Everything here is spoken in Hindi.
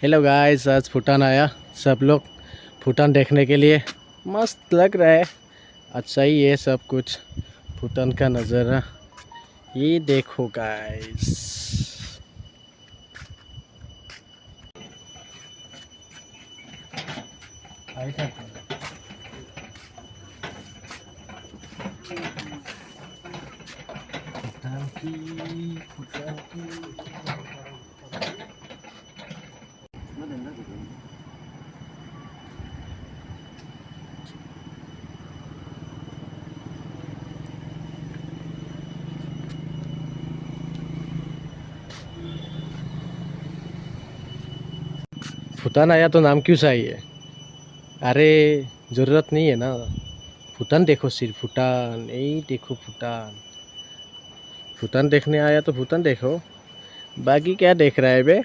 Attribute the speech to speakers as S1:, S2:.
S1: हेलो गाइस, आज भूटान आया। सब लोग भूटान देखने के लिए। मस्त लग रहा है, अच्छा ही है सब कुछ। भूटान का नज़ारा ये देखो गाइस। भूटान आया तो नाम क्यों चाहिए? अरे ज़रूरत नहीं है ना। भूटान देखो, सिर्फ भूटान, यही देखो भूटान। भूटान देखने आया तो भूटान देखो, बाकी क्या देख रहा है बे।